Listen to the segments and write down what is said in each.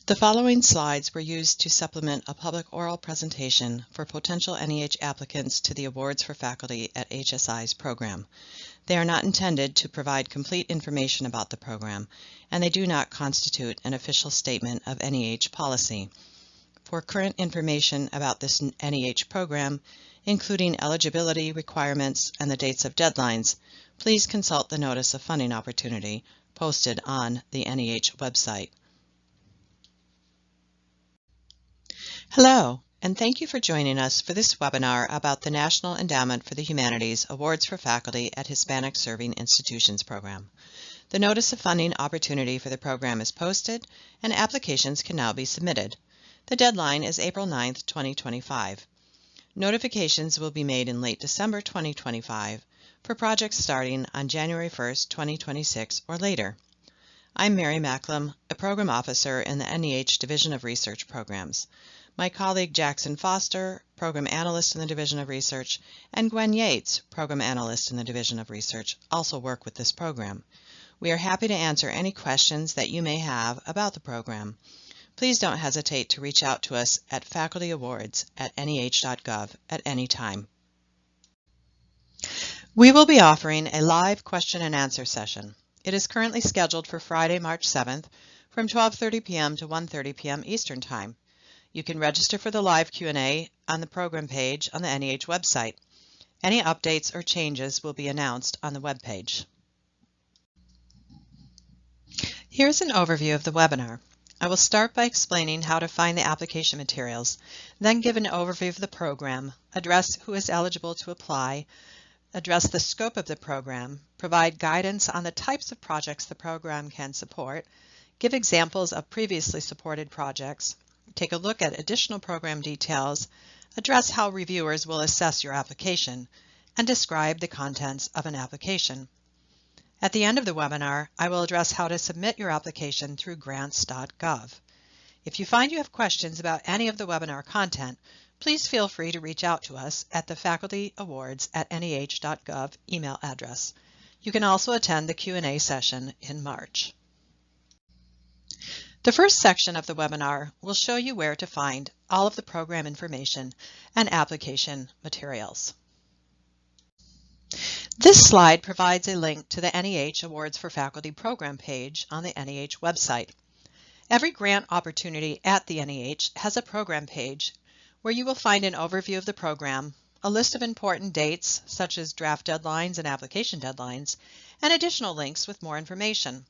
The following slides were used to supplement a public oral presentation for potential NEH applicants to the Awards for Faculty at HSIs program. They are not intended to provide complete information about the program, and they do not constitute an official statement of NEH policy. For current information about this NEH program, including eligibility requirements and the dates of deadlines, please consult the Notice of Funding Opportunity posted on the NEH website. Hello, and thank you for joining us for this webinar about the National Endowment for the Humanities Awards for Faculty at Hispanic Serving Institutions program. The Notice of Funding Opportunity for the program is posted, and applications can now be submitted. The deadline is April 9th, 2025. Notifications will be made in late December 2025 for projects starting on January 1st, 2026 or later. I'm Mary Macklem, a Program Officer in the NEH Division of Research Programs. My colleague Jackson Foster, Program Analyst in the Division of Research, and Gwen Yates, Program Analyst in the Division of Research, also work with this program. We are happy to answer any questions that you may have about the program. Please don't hesitate to reach out to us at facultyawards@neh.gov at any time. We will be offering a live question and answer session. It is currently scheduled for Friday, March 7th from 12:30 p.m. to 1:30 p.m. Eastern Time. You can register for the live Q&A on the program page on the NEH website. Any updates or changes will be announced on the web page. Here's an overview of the webinar. I will start by explaining how to find the application materials, then give an overview of the program, address who is eligible to apply, address the scope of the program, provide guidance on the types of projects the program can support, give examples of previously supported projects, take a look at additional program details, address how reviewers will assess your application, and describe the contents of an application. At the end of the webinar, I will address how to submit your application through grants.gov. If you find you have questions about any of the webinar content, please feel free to reach out to us at the facultyawards@neh.gov email address. You can also attend the Q&A session in March. The first section of the webinar will show you where to find all of the program information and application materials. This slide provides a link to the NEH Awards for Faculty program page on the NEH website. Every grant opportunity at the NEH has a program page where you will find an overview of the program, a list of important dates such as draft deadlines and application deadlines, and additional links with more information.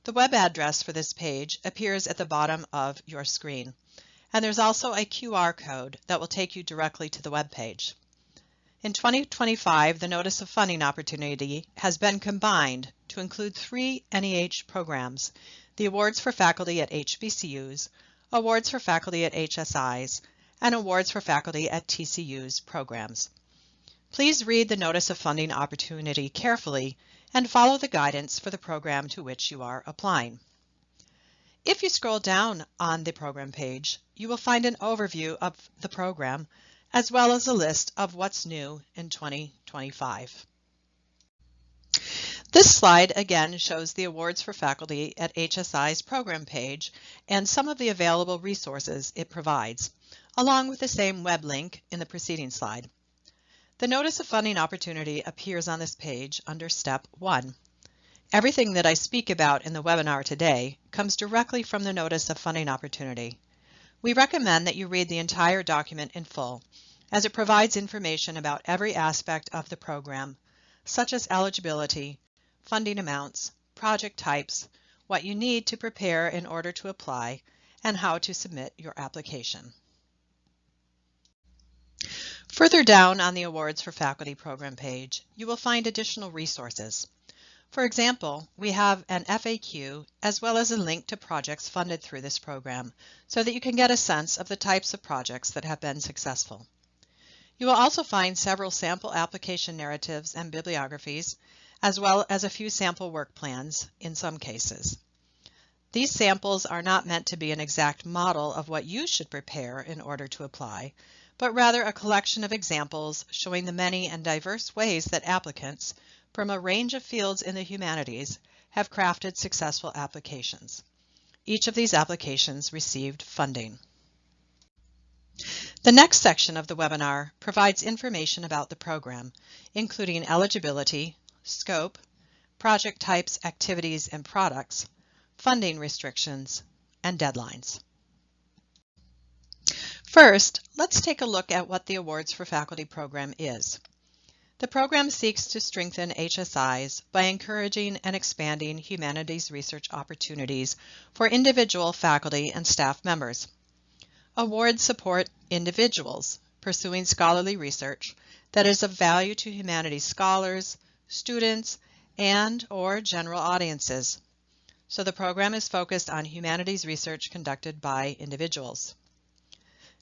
The web address for this page appears at the bottom of your screen, and there's also a QR code that will take you directly to the web page. In 2025, the Notice of Funding Opportunity has been combined to include 3 NEH programs: the Awards for Faculty at HBCUs, Awards for Faculty at HSIs, and Awards for Faculty at TCUs programs. Please read the Notice of Funding Opportunity carefully and follow the guidance for the program to which you are applying. If you scroll down on the program page, you will find an overview of the program as well as a list of what's new in 2025. This slide again shows the Awards for Faculty at HSI's program page and some of the available resources it provides, along with the same web link in the preceding slide. The Notice of Funding Opportunity appears on this page under Step 1. Everything that I speak about in the webinar today comes directly from the Notice of Funding Opportunity. We recommend that you read the entire document in full, as it provides information about every aspect of the program, such as eligibility, funding amounts, project types, what you need to prepare in order to apply, and how to submit your application. Further down on the Awards for Faculty program page, you will find additional resources. For example, we have an FAQ as well as a link to projects funded through this program so that you can get a sense of the types of projects that have been successful. You will also find several sample application narratives and bibliographies, as well as a few sample work plans in some cases. These samples are not meant to be an exact model of what you should prepare in order to apply, but rather a collection of examples showing the many and diverse ways that applicants from a range of fields in the humanities have crafted successful applications. Each of these applications received funding. The next section of the webinar provides information about the program, including eligibility, scope, project types, activities, and products, funding restrictions, and deadlines. First, let's take a look at what the Awards for Faculty program is. The program seeks to strengthen HSIs by encouraging and expanding humanities research opportunities for individual faculty and staff members. Awards support individuals pursuing scholarly research that is of value to humanities scholars, students, and/or general audiences. So the program is focused on humanities research conducted by individuals.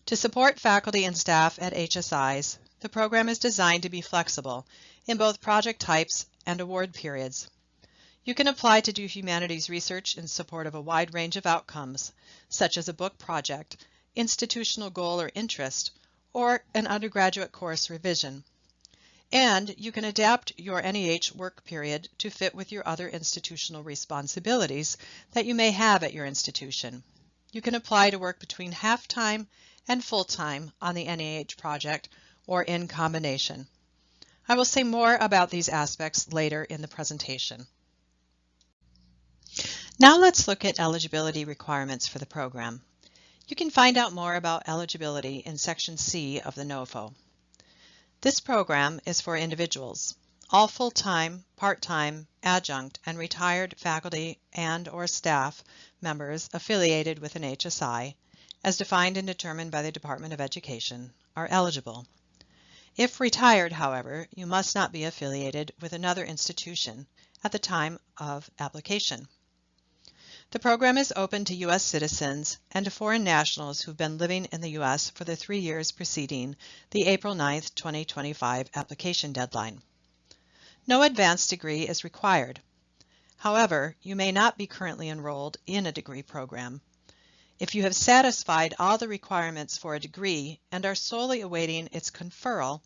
To support faculty and staff at HSIs, the program is designed to be flexible in both project types and award periods. You can apply to do humanities research in support of a wide range of outcomes, such as a book project, institutional goal or interest, or an undergraduate course revision. And you can adapt your NEH work period to fit with your other institutional responsibilities that you may have at your institution. You can apply to work between half-time and full-time on the NEH project or in combination. I will say more about these aspects later in the presentation. Now let's look at eligibility requirements for the program. You can find out more about eligibility in Section C of the NOFO. This program is for individuals. All full-time, part-time, adjunct, and retired faculty and/or staff members affiliated with an HSI, as defined and determined by the Department of Education, are eligible. If retired, however, you must not be affiliated with another institution at the time of application. The program is open to U.S. citizens and to foreign nationals who've been living in the U.S. for the 3 years preceding the April 9, 2025 application deadline. No advanced degree is required. However, you may not be currently enrolled in a degree program. If you have satisfied all the requirements for a degree and are solely awaiting its conferral,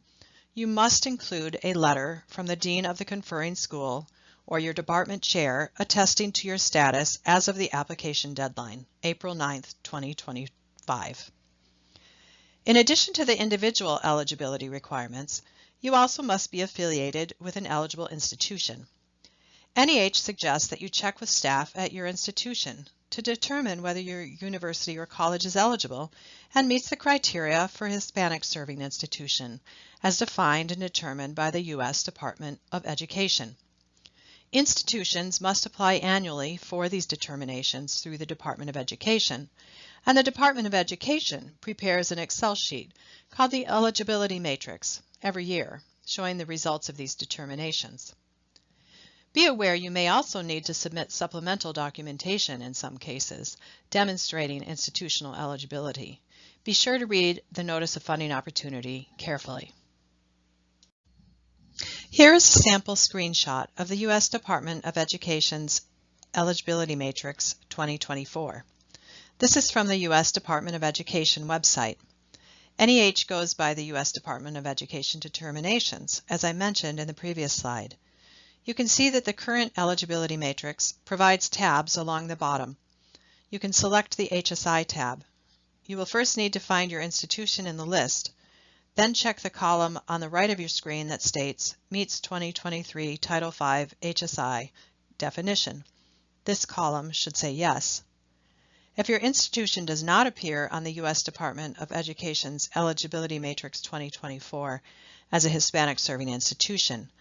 you must include a letter from the Dean of the conferring school or your department chair attesting to your status as of the application deadline, April 9, 2025. In addition to the individual eligibility requirements, you also must be affiliated with an eligible institution. NEH suggests that you check with staff at your institution to determine whether your university or college is eligible and meets the criteria for a Hispanic serving institution, as defined and determined by the U.S. Department of Education. Institutions must apply annually for these determinations through the Department of Education, and the Department of Education prepares an Excel sheet called the Eligibility Matrix every year, showing the results of these determinations. Be aware you may also need to submit supplemental documentation in some cases, demonstrating institutional eligibility. Be sure to read the Notice of Funding Opportunity carefully. Here is a sample screenshot of the U.S. Department of Education's Eligibility Matrix 2024. This is from the U.S. Department of Education website. NEH goes by the U.S. Department of Education determinations, as I mentioned in the previous slide. You can see that the current eligibility matrix provides tabs along the bottom. You can select the HSI tab. You will first need to find your institution in the list, then check the column on the right of your screen that states Meets 2023 Title V HSI Definition. This column should say yes. If your institution does not appear on the U.S. Department of Education's Eligibility Matrix 2024 as a Hispanic serving institution,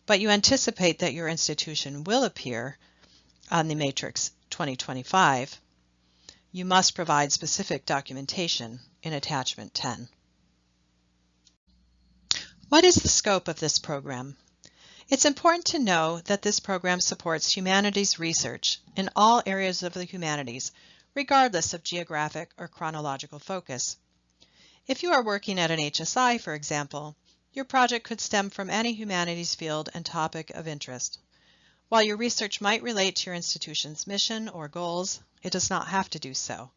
but you anticipate that your institution will appear on the Matrix 2025, you must provide specific documentation in Attachment 10. What is the scope of this program? It's important to know that this program supports humanities research in all areas of the humanities, regardless of geographic or chronological focus. If you are working at an HSI, for example, your project could stem from any humanities field and topic of interest. While your research might relate to your institution's mission or goals, it does not have to do so.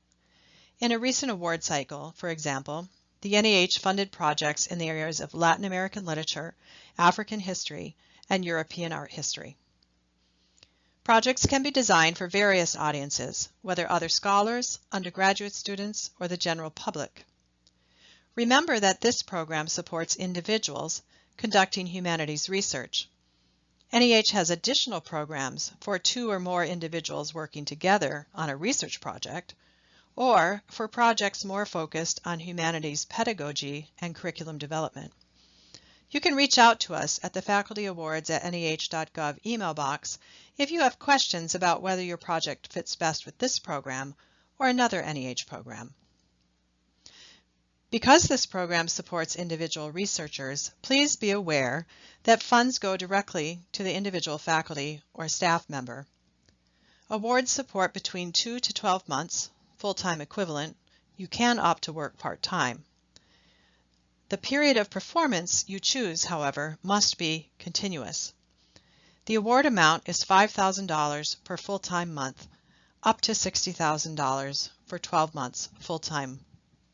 In a recent award cycle, for example, the NEH funded projects in the areas of Latin American literature, African history, and European art history. Projects can be designed for various audiences, whether other scholars, undergraduate students, or the general public. Remember that this program supports individuals conducting humanities research. NEH has additional programs for 2 or more individuals working together on a research project, or for projects more focused on humanities pedagogy and curriculum development. You can reach out to us at the Faculty Awards at NEH.gov email box if you have questions about whether your project fits best with this program or another NEH program. Because this program supports individual researchers, please be aware that funds go directly to the individual faculty or staff member. Awards support between 2 to 12 months, full-time equivalent. You can opt to work part-time. The period of performance you choose, however, must be continuous. The award amount is $5,000 per full-time month, up to $60,000 for 12 months full-time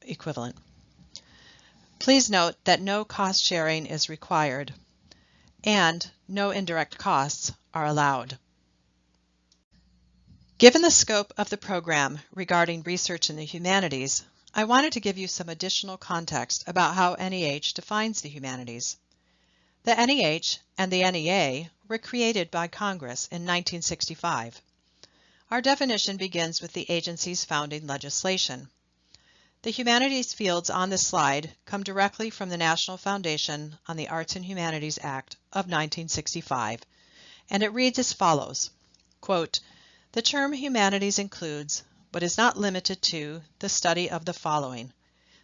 equivalent. Please note that no cost sharing is required and no indirect costs are allowed. Given the scope of the program regarding research in the humanities, I wanted to give you some additional context about how NEH defines the humanities. The NEH and the NEA were created by Congress in 1965. Our definition begins with the agency's founding legislation. The humanities fields on this slide come directly from the National Foundation on the Arts and Humanities Act of 1965, and it reads as follows, quote, "The term humanities includes, but is not limited to, the study of the following: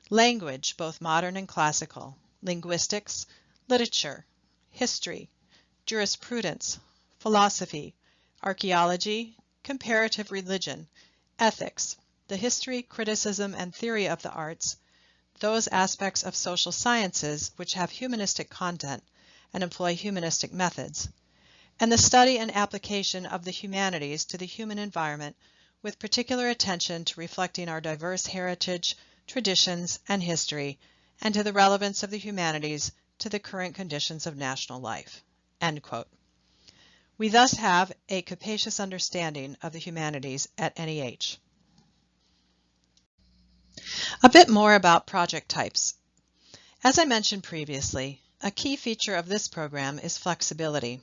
language, both modern and classical, linguistics, literature, history, jurisprudence, philosophy, archaeology, comparative religion, ethics, the history, criticism, and theory of the arts, those aspects of social sciences which have humanistic content and employ humanistic methods, and the study and application of the humanities to the human environment with particular attention to reflecting our diverse heritage, traditions, and history, and to the relevance of the humanities to the current conditions of national life." End quote. We thus have a capacious understanding of the humanities at NEH. A bit more about project types. As I mentioned previously, a key feature of this program is flexibility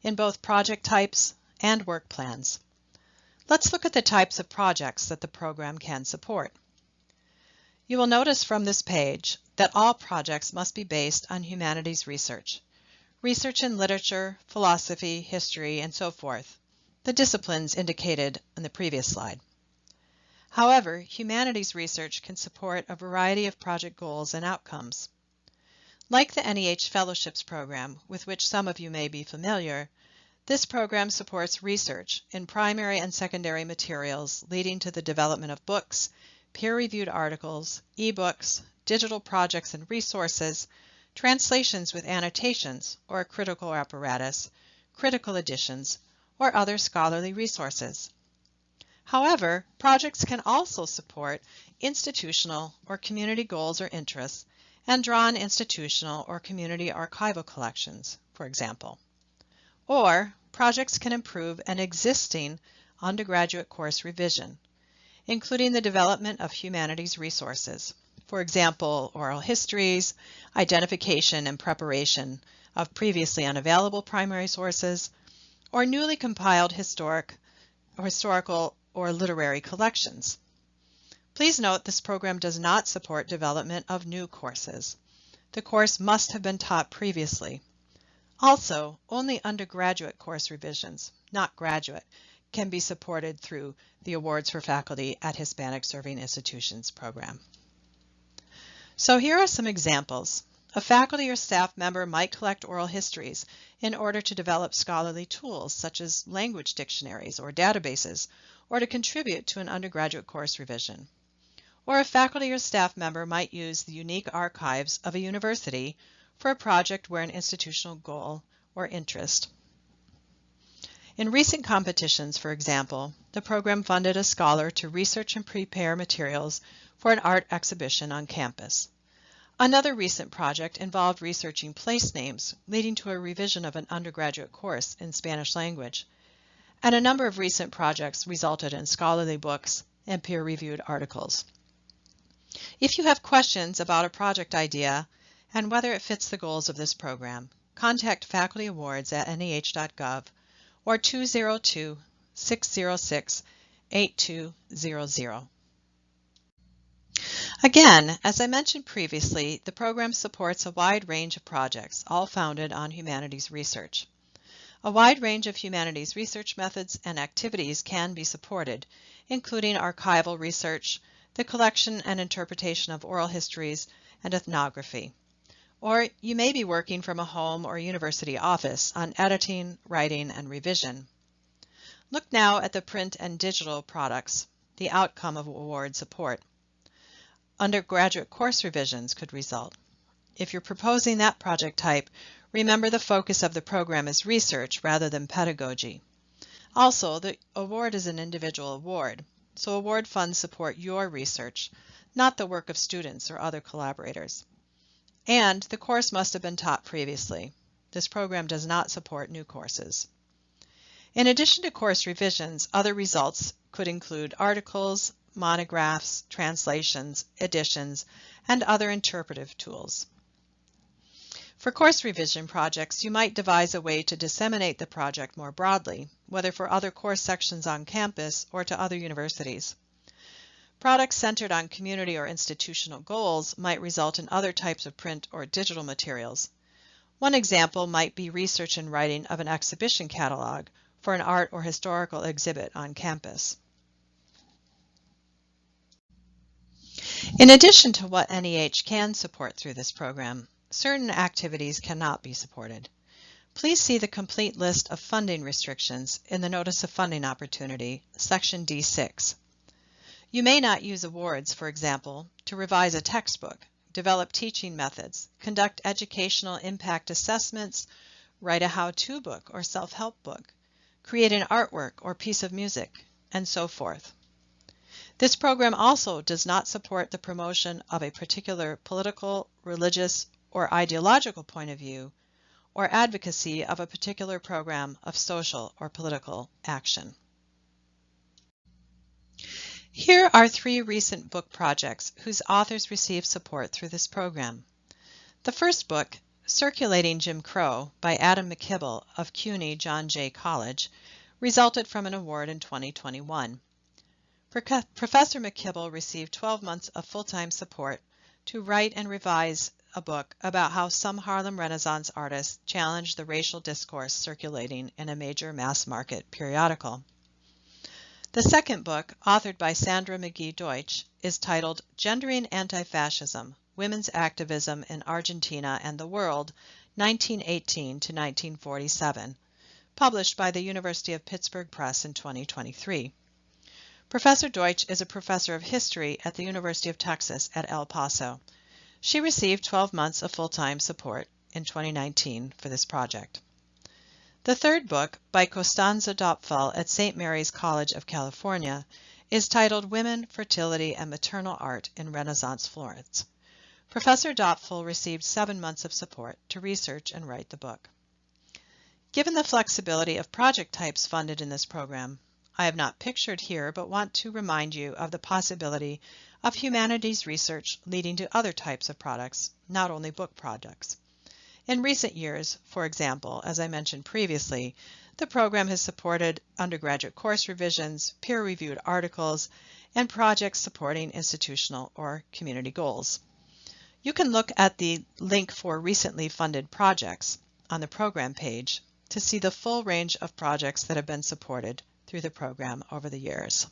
in both project types and work plans. Let's look at the types of projects that the program can support. You will notice from this page that all projects must be based on humanities research in literature, philosophy, history, and so forth, the disciplines indicated in the previous slide. However, humanities research can support a variety of project goals and outcomes. Like the NEH Fellowships program, with which some of you may be familiar, this program supports research in primary and secondary materials leading to the development of books, peer-reviewed articles, e-books, digital projects and resources, translations with annotations or a critical apparatus, critical editions, or other scholarly resources. However, projects can also support institutional or community goals or interests and draw on institutional or community archival collections, for example. Or projects can improve an existing undergraduate course revision, including the development of humanities resources, for example, oral histories, identification and preparation of previously unavailable primary sources, or newly compiled historical or literary collections. Please note this program does not support development of new courses. The course must have been taught previously. Also, only undergraduate course revisions, not graduate, can be supported through the Awards for Faculty at Hispanic Serving Institutions program. So here are some examples. A faculty or staff member might collect oral histories in order to develop scholarly tools such as language dictionaries or databases, or to contribute to an undergraduate course revision. Or a faculty or staff member might use the unique archives of a university for a project where an institutional goal or interest. In recent competitions, for example, the program funded a scholar to research and prepare materials for an art exhibition on campus. Another recent project involved researching place names, leading to a revision of an undergraduate course in Spanish language. and a number of recent projects resulted in scholarly books and peer-reviewed articles. If you have questions about a project idea and whether it fits the goals of this program, contact Faculty Awards at NEH.gov or 202-606-8200. Again, as I mentioned previously, the program supports a wide range of projects, all founded on humanities research. A wide range of humanities research methods and activities can be supported, including archival research, the collection and interpretation of oral histories, and ethnography. Or you may be working from a home or university office on editing, writing, and revision. Look now at the print and digital products, the outcome of award support. Undergraduate course revisions could result. If you're proposing that project type, remember the focus of the program is research rather than pedagogy. Also, the award is an individual award, so award funds support your research, not the work of students or other collaborators. And the course must have been taught previously. This program does not support new courses. In addition to course revisions, other results could include articles, monographs, translations, editions, and other interpretive tools. For course revision projects, you might devise a way to disseminate the project more broadly, whether for other course sections on campus or to other universities. Products centered on community or institutional goals might result in other types of print or digital materials. One example might be research and writing of an exhibition catalog for an art or historical exhibit on campus. In addition to what NEH can support through this program, certain activities cannot be supported. Please see the complete list of funding restrictions in the Notice of Funding Opportunity, Section D6. You may not use awards, for example, to revise a textbook, develop teaching methods, conduct educational impact assessments, write a how-to book or self-help book, create an artwork or piece of music, and so forth. This program also does not support the promotion of a particular political, religious, or ideological point of view, or advocacy of a particular program of social or political action. Here are 3 recent book projects whose authors received support through this program. The first book, Circulating Jim Crow by Adam McKibble of CUNY John Jay College, resulted from an award in 2021. Professor McKibble received 12 months of full-time support to write and revise a book about how some Harlem Renaissance artists challenged the racial discourse circulating in a major mass-market periodical. The second book, authored by Sandra McGee Deutsch, is titled Gendering Anti-Fascism, Women's Activism in Argentina and the World, 1918 to 1947, published by the University of Pittsburgh Press in 2023. Professor Deutsch is a professor of history at the University of Texas at El Paso. She received 12 months of full-time support in 2019 for this project. The third book, by Costanza Dopfel at St. Mary's College of California, is titled Women, Fertility, and Maternal Art in Renaissance Florence. Professor Dopfel received 7 months of support to research and write the book. Given the flexibility of project types funded in this program, I have not pictured here but want to remind you of the possibility of humanities research leading to other types of products, not only book projects. In recent years, for example, as I mentioned previously, the program has supported undergraduate course revisions, peer-reviewed articles, and projects supporting institutional or community goals. You can look at the link for recently funded projects on the program page to see the full range of projects that have been supported through the program over the years.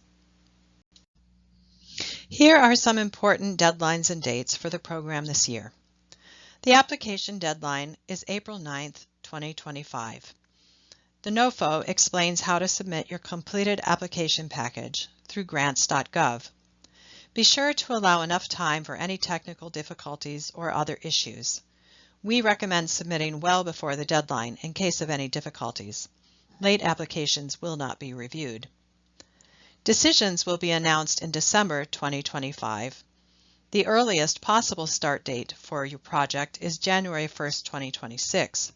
Here are some important deadlines and dates for the program this year. The application deadline is April 9th, 2025. The NOFO explains how to submit your completed application package through grants.gov. Be sure to allow enough time for any technical difficulties or other issues. We recommend submitting well before the deadline in case of any difficulties. Late applications will not be reviewed. Decisions will be announced in December 2025. The earliest possible start date for your project is January 1st, 2026.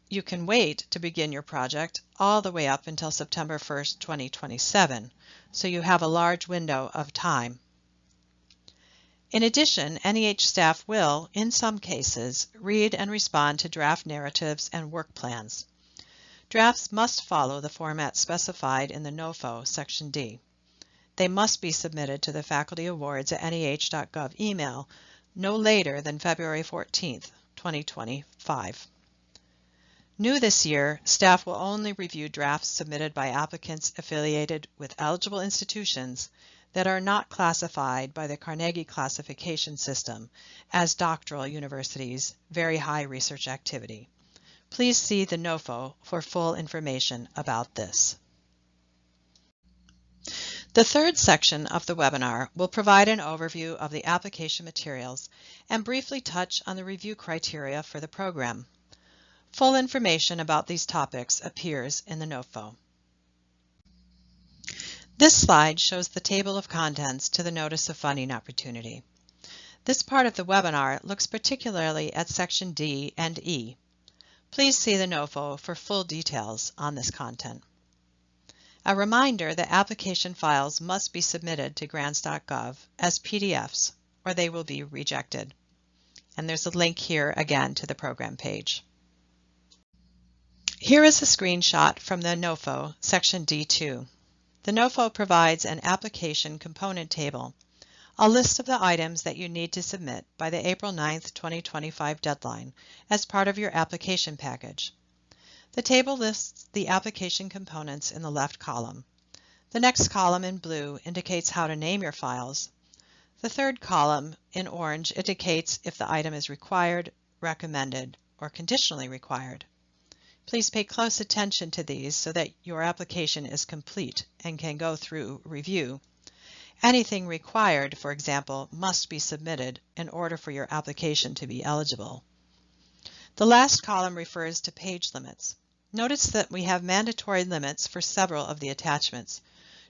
You can wait to begin your project all the way up until September 1st, 2027, so you have a large window of time. In addition, NEH staff will, in some cases, read and respond to draft narratives and work plans. Drafts must follow the format specified in the NOFO Section D. They must be submitted to the Faculty Awards at NEH.gov email no later than February 14th, 2025. New this year, staff will only review drafts submitted by applicants affiliated with eligible institutions that are not classified by the Carnegie classification system as doctoral universities, very high research activity. Please see the NOFO for full information about this. The third section of the webinar will provide an overview of the application materials and briefly touch on the review criteria for the program. Full information about these topics appears in the NOFO. This slide shows the table of contents to the Notice of Funding Opportunity. This part of the webinar looks particularly at Section D and E. Please see the NOFO for full details on this content. A reminder that application files must be submitted to grants.gov as PDFs or they will be rejected. And there's a link here again to the program page. Here is a screenshot from the NOFO Section D2. The NOFO provides an application component table, a list of the items that you need to submit by the April 9th, 2025 deadline as part of your application package. The table lists the application components in the left column. The next column in blue indicates how to name your files. The third column in orange indicates if the item is required, recommended, or conditionally required. Please pay close attention to these so that your application is complete and can go through review. Anything required, for example, must be submitted in order for your application to be eligible. The last column refers to page limits. Notice that we have mandatory limits for several of the attachments.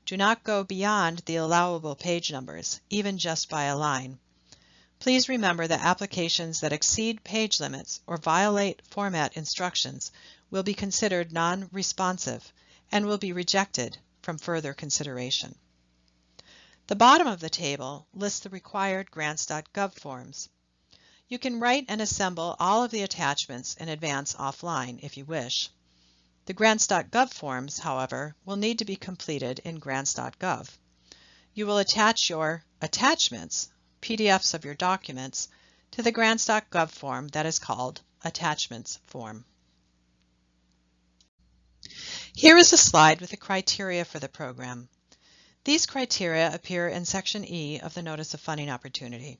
Do not go beyond the allowable page numbers, even just by a line. Please remember that applications that exceed page limits or violate format instructions will be considered non-responsive and will be rejected from further consideration. The bottom of the table lists the required grants.gov forms. You can write and assemble all of the attachments in advance offline if you wish. The grants.gov forms, however, will need to be completed in grants.gov. You will attach your attachments, PDFs of your documents, to the grants.gov form that is called Attachments Form. Here is a slide with the criteria for the program. These criteria appear in Section E of the Notice of Funding Opportunity.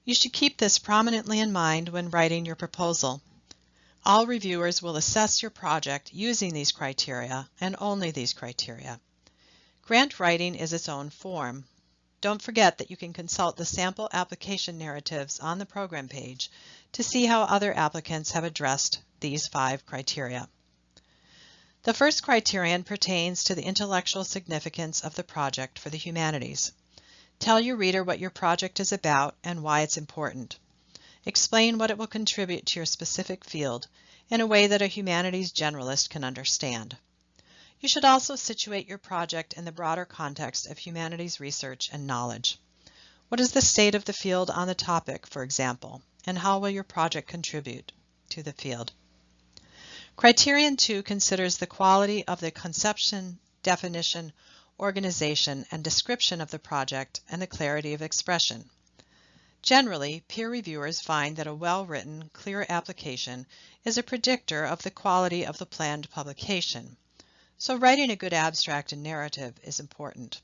You should keep this prominently in mind when writing your proposal. All reviewers will assess your project using these criteria and only these criteria. Grant writing is its own form. Don't forget that you can consult the sample application narratives on the program page to see how other applicants have addressed these 5 criteria. The first criterion pertains to the intellectual significance of the project for the humanities. Tell your reader what your project is about and why it's important. Explain what it will contribute to your specific field in a way that a humanities generalist can understand. You should also situate your project in the broader context of humanities research and knowledge. What is the state of the field on the topic, for example, and how will your project contribute to the field? Criterion 2 considers the quality of the conception, definition, organization, and description of the project and the clarity of expression. Generally, peer reviewers find that a well-written, clear application is a predictor of the quality of the planned publication. So writing a good abstract and narrative is important.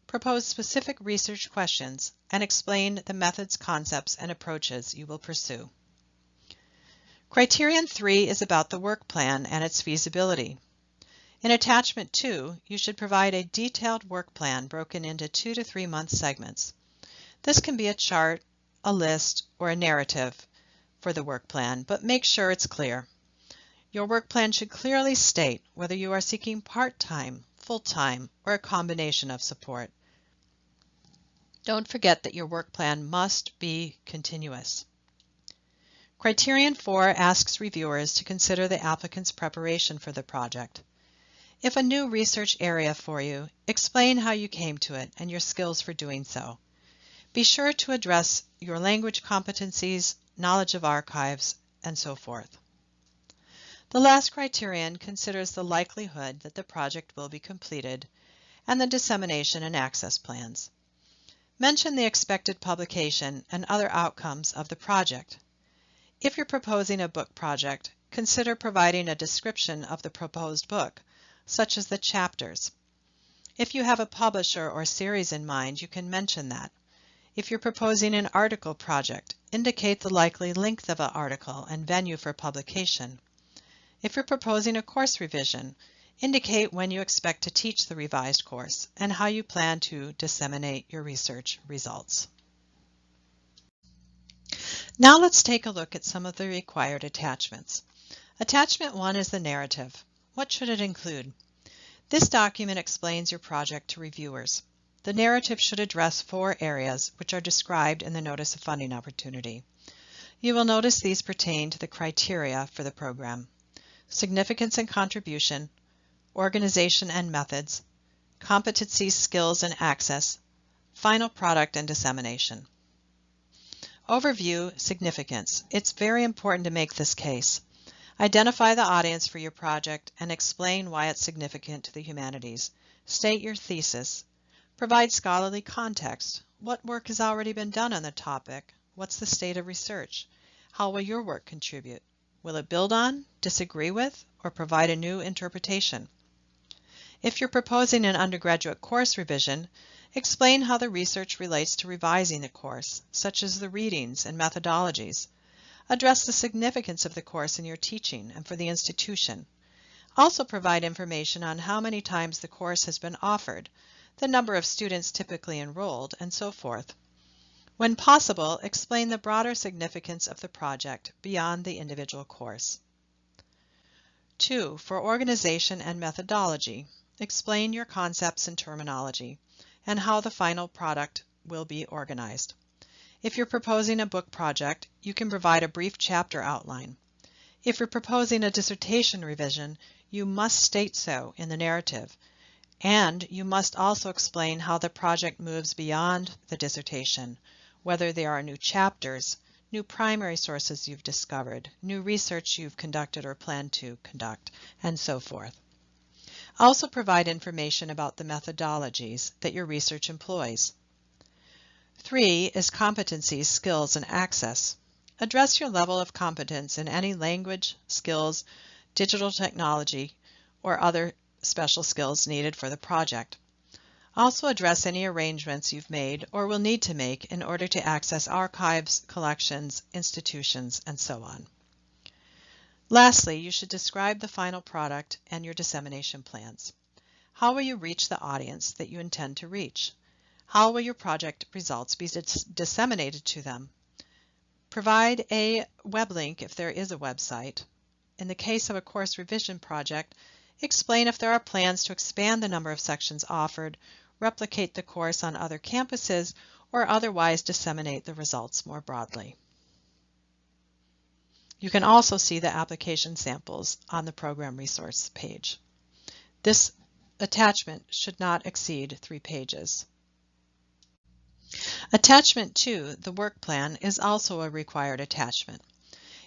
Propose specific research questions and explain the methods, concepts, and approaches you will pursue. Criterion 3 is about the work plan and its feasibility. In Attachment 2, you should provide a detailed work plan broken into 2 to 3 month segments. This can be a chart, a list, or a narrative for the work plan, but make sure it's clear. Your work plan should clearly state whether you are seeking part-time, full-time, or a combination of support. Don't forget that your work plan must be continuous. Criterion 4 asks reviewers to consider the applicant's preparation for the project. If a new research area for you, explain how you came to it and your skills for doing so. Be sure to address your language competencies, knowledge of archives, and so forth. The last criterion considers the likelihood that the project will be completed and the dissemination and access plans. Mention the expected publication and other outcomes of the project. If you're proposing a book project, consider providing a description of the proposed book, such as the chapters. If you have a publisher or series in mind, you can mention that. If you're proposing an article project, indicate the likely length of an article and venue for publication. If you're proposing a course revision, indicate when you expect to teach the revised course and how you plan to disseminate your research results. Now let's take a look at some of the required attachments. Attachment 1 is the narrative. What should it include? This document explains your project to reviewers. The narrative should address 4 areas which are described in the Notice of Funding Opportunity. You will notice these pertain to the criteria for the program: significance and contribution, organization and methods, competencies, skills, and access, final product and dissemination. Overview: significance. It's very important to make this case. Identify the audience for your project and explain why it's significant to the humanities. State your thesis. Provide scholarly context. What work has already been done on the topic? What's the state of research? How will your work contribute? Will it build on, disagree with, or provide a new interpretation? If you're proposing an undergraduate course revision, explain how the research relates to revising the course, such as the readings and methodologies. Address the significance of the course in your teaching and for the institution. Also provide information on how many times the course has been offered, the number of students typically enrolled, and so forth. When possible, explain the broader significance of the project beyond the individual course. 2. For organization and methodology, explain your concepts and terminology, and how the final product will be organized. If you're proposing a book project, you can provide a brief chapter outline. If you're proposing a dissertation revision, you must state so in the narrative, and you must also explain how the project moves beyond the dissertation, whether there are new chapters, new primary sources you've discovered, new research you've conducted or plan to conduct, and so forth. Also provide information about the methodologies that your research employs. 3 is competencies, skills, and access. Address your level of competence in any language, skills, digital technology, or other special skills needed for the project. Also address any arrangements you've made or will need to make in order to access archives, collections, institutions, and so on. Lastly, you should describe the final product and your dissemination plans. How will you reach the audience that you intend to reach? How will your project results be disseminated to them? Provide a web link if there is a website. In the case of a course revision project, explain if there are plans to expand the number of sections offered, replicate the course on other campuses, or otherwise disseminate the results more broadly. You can also see the application samples on the program resource page. This attachment should not exceed 3 pages. Attachment 2, the work plan, is also a required attachment.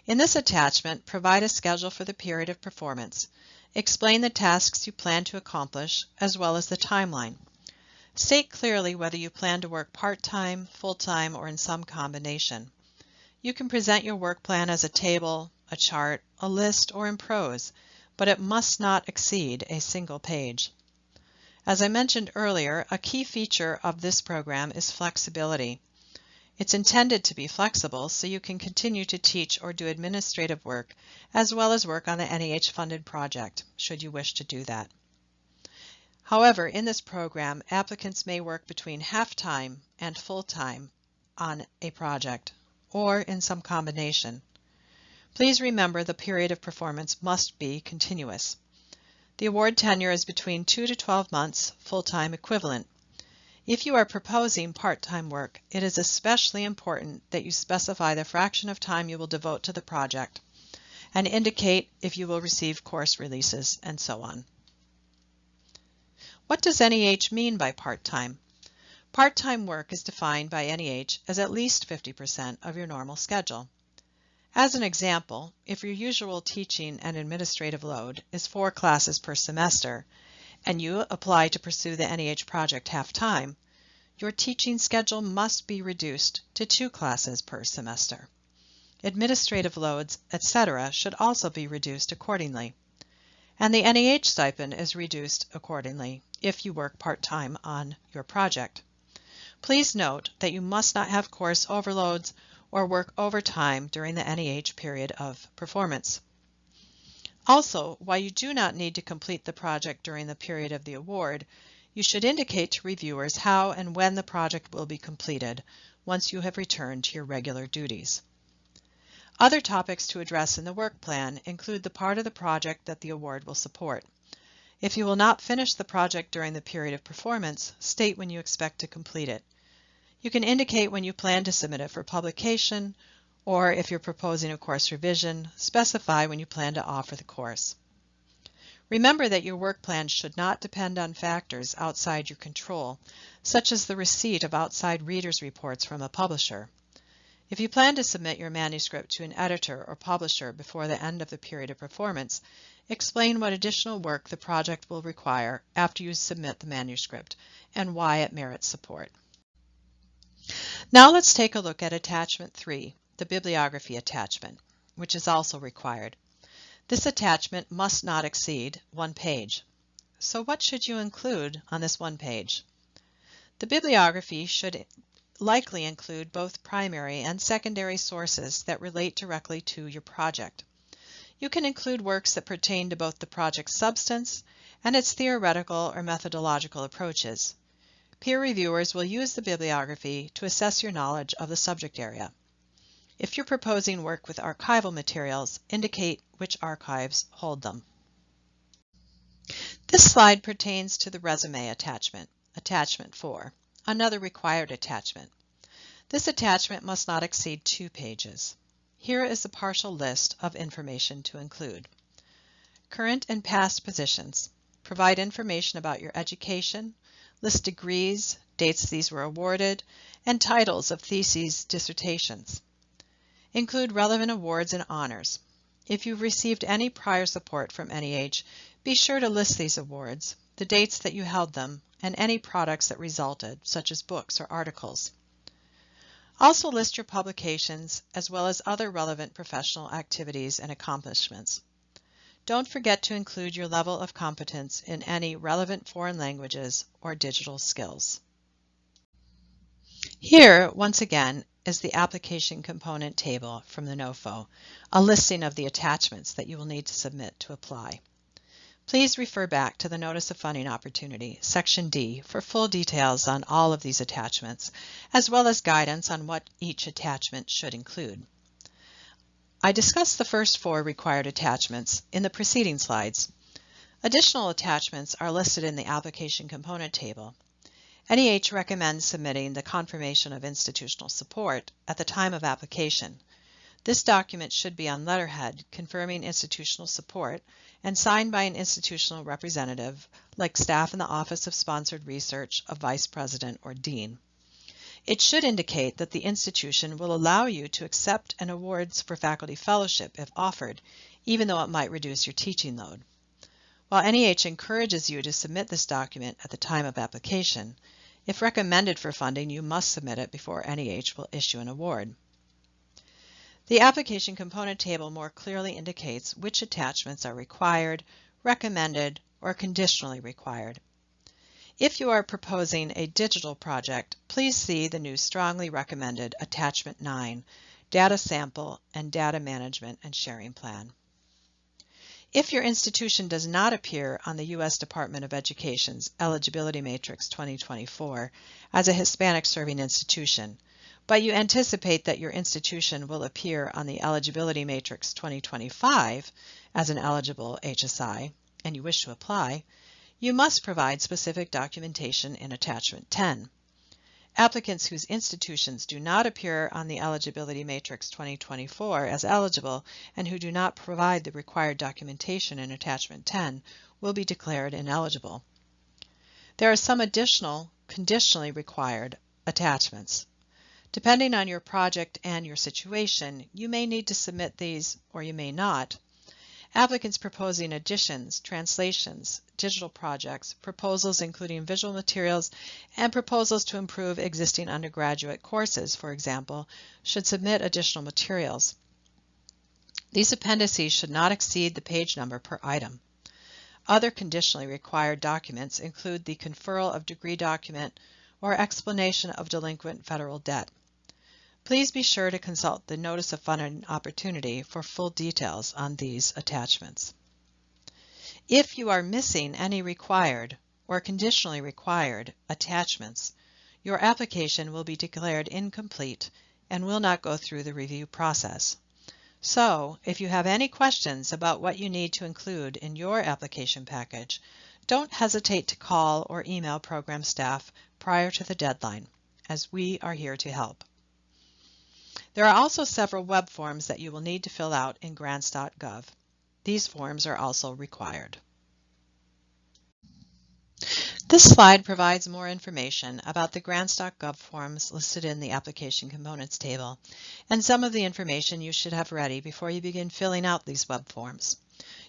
In this attachment, provide a schedule for the period of performance. Explain the tasks you plan to accomplish, as well as the timeline. State clearly whether you plan to work part-time, full-time, or in some combination. You can present your work plan as a table, a chart, a list, or in prose, but it must not exceed a single page. As I mentioned earlier, a key feature of this program is flexibility. It's intended to be flexible so you can continue to teach or do administrative work, as well as work on the NEH-funded project, should you wish to do that. However, in this program, applicants may work between half-time and full-time on a project, or in some combination. Please remember the period of performance must be continuous. The award tenure is between 2 to 12 months, full-time equivalent. If you are proposing part-time work, it is especially important that you specify the fraction of time you will devote to the project and indicate if you will receive course releases and so on. What does NEH mean by part-time? Part-time work is defined by NEH as at least 50% of your normal schedule. As an example, if your usual teaching and administrative load is 4 classes per semester, and you apply to pursue the NEH project half-time, your teaching schedule must be reduced to 2 classes per semester. Administrative loads, etc. should also be reduced accordingly. And the NEH stipend is reduced accordingly if you work part-time on your project. Please note that you must not have course overloads or work overtime during the NEH period of performance. Also, while you do not need to complete the project during the period of the award, you should indicate to reviewers how and when the project will be completed once you have returned to your regular duties. Other topics to address in the work plan include the part of the project that the award will support. If you will not finish the project during the period of performance, state when you expect to complete it. You can indicate when you plan to submit it for publication, or if you're proposing a course revision, specify when you plan to offer the course. Remember that your work plan should not depend on factors outside your control, such as the receipt of outside readers' reports from a publisher. If you plan to submit your manuscript to an editor or publisher before the end of the period of performance, explain what additional work the project will require after you submit the manuscript and why it merits support. Now let's take a look at Attachment 3, the bibliography attachment, which is also required. This attachment must not exceed 1 page. So what should you include on this 1 page? The bibliography should likely include both primary and secondary sources that relate directly to your project. You can include works that pertain to both the project's substance and its theoretical or methodological approaches. Peer reviewers will use the bibliography to assess your knowledge of the subject area. If you're proposing work with archival materials, indicate which archives hold them. This slide pertains to the resume attachment, Attachment 4, another required attachment. This attachment must not exceed 2 pages. Here is a partial list of information to include. Current and past positions. Provide information about your education, list degrees, dates these were awarded, and titles of theses, dissertations. Include relevant awards and honors. If you've received any prior support from NEH, be sure to list these awards, the dates that you held them, and any products that resulted, such as books or articles. Also list your publications as well as other relevant professional activities and accomplishments. Don't forget to include your level of competence in any relevant foreign languages or digital skills. Here, once again, is the application component table from the NOFO, a listing of the attachments that you will need to submit to apply. Please refer back to the Notice of Funding Opportunity, Section D, for full details on all of these attachments, as well as guidance on what each attachment should include. I discussed the first 4 required attachments in the preceding slides. Additional attachments are listed in the application component table. NEH recommends submitting the confirmation of institutional support at the time of application. This document should be on letterhead confirming institutional support and signed by an institutional representative, like staff in the Office of Sponsored Research, a vice president, or dean. It should indicate that the institution will allow you to accept an awards for faculty fellowship if offered, even though it might reduce your teaching load. While NEH encourages you to submit this document at the time of application, if recommended for funding, you must submit it before NEH will issue an award. The application component table more clearly indicates which attachments are required, recommended, or conditionally required. If you are proposing a digital project, please see the new strongly recommended Attachment 9, Data Sample and Data Management and Sharing Plan. If your institution does not appear on the U.S. Department of Education's Eligibility Matrix 2024 as a Hispanic serving institution, but you anticipate that your institution will appear on the Eligibility Matrix 2025 as an eligible HSI, and you wish to apply, You must provide specific documentation in Attachment 10. Applicants whose institutions do not appear on the Eligibility Matrix 2024 as eligible and who do not provide the required documentation in Attachment 10 will be declared ineligible. There are some additional conditionally required attachments. Depending on your project and your situation, you may need to submit these or you may not. Applicants proposing additions, translations, digital projects, proposals including visual materials, and proposals to improve existing undergraduate courses, for example, should submit additional materials. These appendices should not exceed the page number per item. Other conditionally required documents include the conferral of degree document or explanation of delinquent federal debt. Please be sure to consult the Notice of Funding Opportunity for full details on these attachments. If you are missing any required or conditionally required attachments, your application will be declared incomplete and will not go through the review process. So, if you have any questions about what you need to include in your application package, don't hesitate to call or email program staff prior to the deadline, as we are here to help. There are also several web forms that you will need to fill out in grants.gov. These forms are also required. This slide provides more information about the grants.gov forms listed in the Application Components table and some of the information you should have ready before you begin filling out these web forms.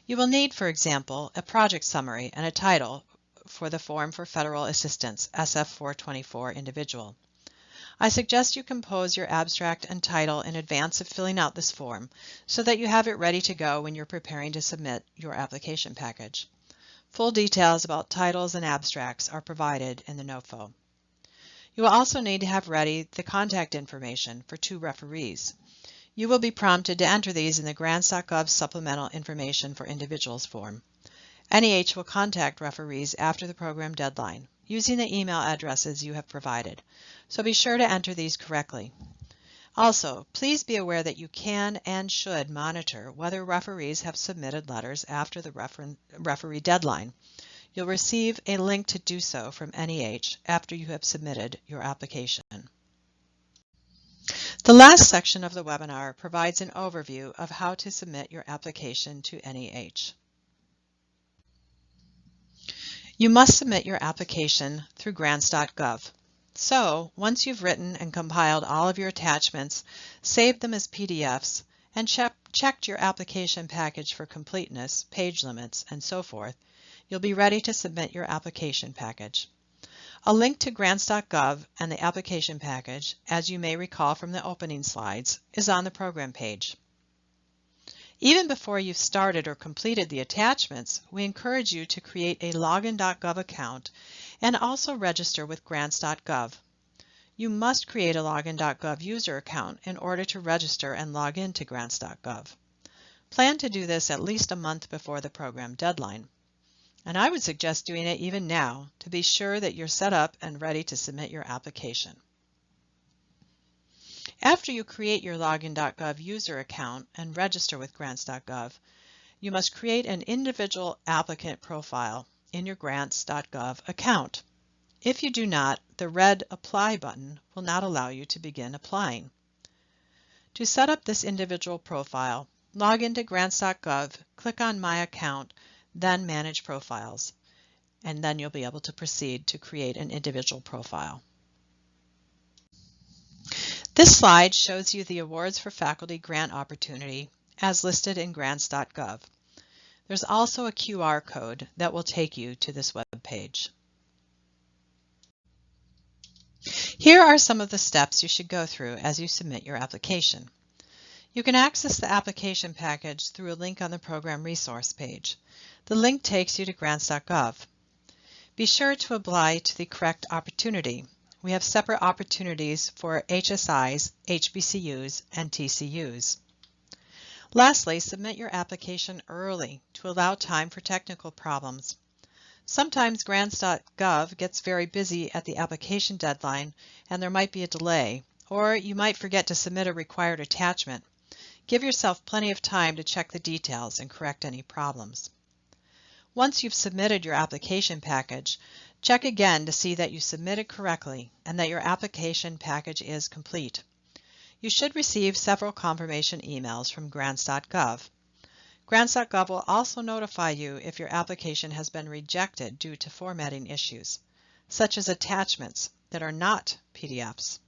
You will need, for example, a project summary and a title for the Form for Federal Assistance, SF-424 individual. I suggest you compose your abstract and title in advance of filling out this form so that you have it ready to go when you're preparing to submit your application package. Full details about titles and abstracts are provided in the NOFO. You will also need to have ready the contact information for 2 referees. You will be prompted to enter these in the grants.gov Supplemental Information for Individuals form. NEH will contact referees after the program deadline using the email addresses you have provided, so be sure to enter these correctly. Also, please be aware that you can and should monitor whether referees have submitted letters after the referee deadline. You'll receive a link to do so from NEH after you have submitted your application. The last section of the webinar provides an overview of how to submit your application to NEH. You must submit your application through grants.gov. So, once you've written and compiled all of your attachments, saved them as PDFs, and checked your application package for completeness, page limits, and so forth, you'll be ready to submit your application package. A link to grants.gov and the application package, as you may recall from the opening slides, is on the program page. Even before you've started or completed the attachments, we encourage you to create a login.gov account and also register with grants.gov. You must create a login.gov user account in order to register and log in to grants.gov. Plan to do this at least a month before the program deadline. And I would suggest doing it even now to be sure that you're set up and ready to submit your application. After you create your login.gov user account and register with grants.gov, you must create an individual applicant profile in your grants.gov account. If you do not, the red Apply button will not allow you to begin applying. To set up this individual profile, log into grants.gov, click on My Account, then Manage Profiles, and then you'll be able to proceed to create an individual profile. This slide shows you the Awards for Faculty Grant Opportunity as listed in grants.gov. There's also a QR code that will take you to this web page. Here are some of the steps you should go through as you submit your application. You can access the application package through a link on the program resource page. The link takes you to grants.gov. Be sure to apply to the correct opportunity. We have separate opportunities for HSIs, HBCUs, and TCUs. Lastly, submit your application early to allow time for technical problems. Sometimes grants.gov gets very busy at the application deadline and there might be a delay, or you might forget to submit a required attachment. Give yourself plenty of time to check the details and correct any problems. Once you've submitted your application package, check again to see that you submitted correctly and that your application package is complete. You should receive several confirmation emails from grants.gov. Grants.gov will also notify you if your application has been rejected due to formatting issues, such as attachments that are not PDFs.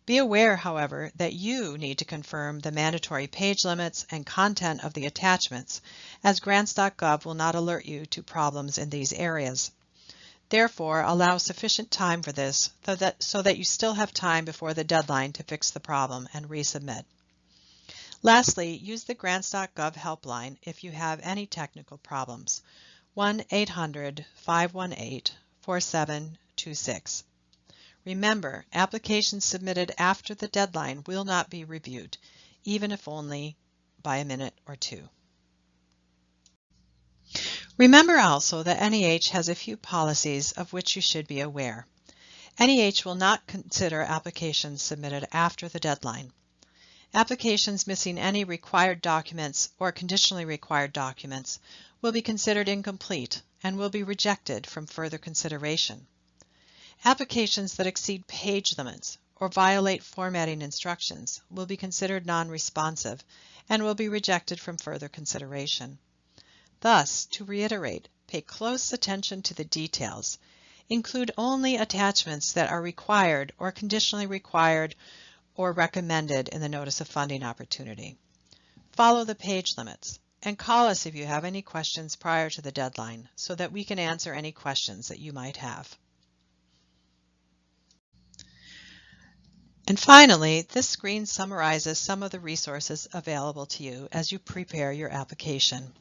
Be aware, however, that you need to confirm the mandatory page limits and content of the attachments, as grants.gov will not alert you to problems in these areas. Therefore, allow sufficient time for this so that you still have time before the deadline to fix the problem and resubmit. Lastly, use the grants.gov helpline if you have any technical problems. 1-800-518-4726. Remember, applications submitted after the deadline will not be reviewed, even if only by a minute or two. Remember also that NEH has a few policies of which you should be aware. NEH will not consider applications submitted after the deadline. Applications missing any required documents or conditionally required documents will be considered incomplete and will be rejected from further consideration. Applications that exceed page limits or violate formatting instructions will be considered non-responsive and will be rejected from further consideration. Thus, to reiterate, pay close attention to the details. Include only attachments that are required or conditionally required or recommended in the Notice of Funding opportunity. Follow the page limits and call us if you have any questions prior to the deadline so that we can answer any questions that you might have. And finally, this screen summarizes some of the resources available to you as you prepare your application.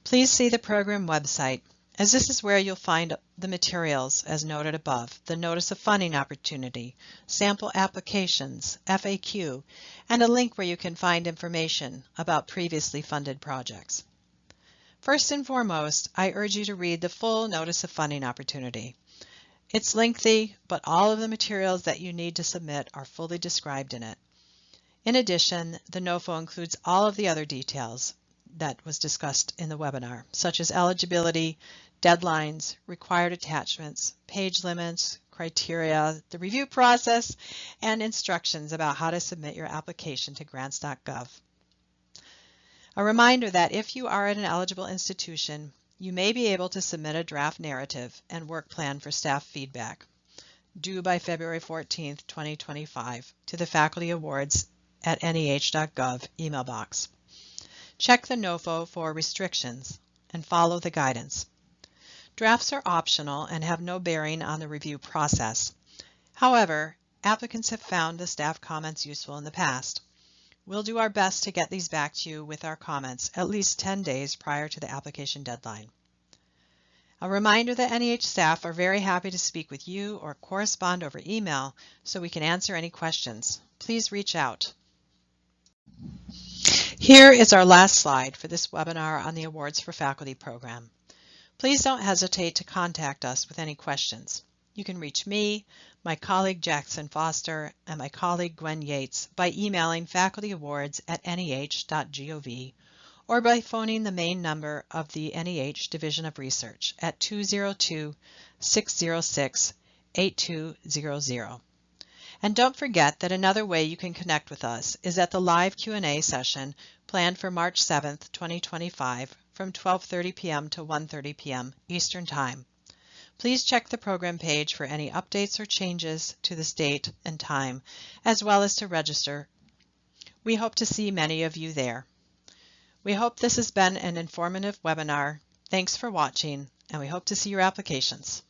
Please see the program website, as this is where you'll find the materials as noted above, the Notice of Funding opportunity, sample applications, FAQ, and a link where you can find information about previously funded projects. First and foremost, I urge you to read the full Notice of Funding opportunity. It's lengthy, but all of the materials that you need to submit are fully described in it. In addition, the NOFO includes all of the other details that was discussed in the webinar, such as eligibility, deadlines, required attachments, page limits, criteria, the review process, and instructions about how to submit your application to grants.gov. A reminder that if you are at an eligible institution, you may be able to submit a draft narrative and work plan for staff feedback, due by February 14, 2025, to the Faculty Awards at NEH.gov email box. Check the NOFO for restrictions and follow the guidance. Drafts are optional and have no bearing on the review process. However, applicants have found the staff comments useful in the past. We'll do our best to get these back to you with our comments at least 10 days prior to the application deadline. A reminder that NEH staff are very happy to speak with you or correspond over email so we can answer any questions. Please reach out. Here is our last slide for this webinar on the Awards for Faculty program. Please don't hesitate to contact us with any questions. You can reach me, my colleague Jackson Foster, and my colleague Gwen Yates by emailing facultyawards@neh.gov or by phoning the main number of the NEH Division of Research at 202-606-8200. And don't forget that another way you can connect with us is at the live Q&A session planned for March 7th, 2025 from 12:30 p.m. to 1:30 p.m. Eastern Time. Please check the program page for any updates or changes to this date and time, as well as to register. We hope to see many of you there. We hope this has been an informative webinar. Thanks for watching, and we hope to see your applications.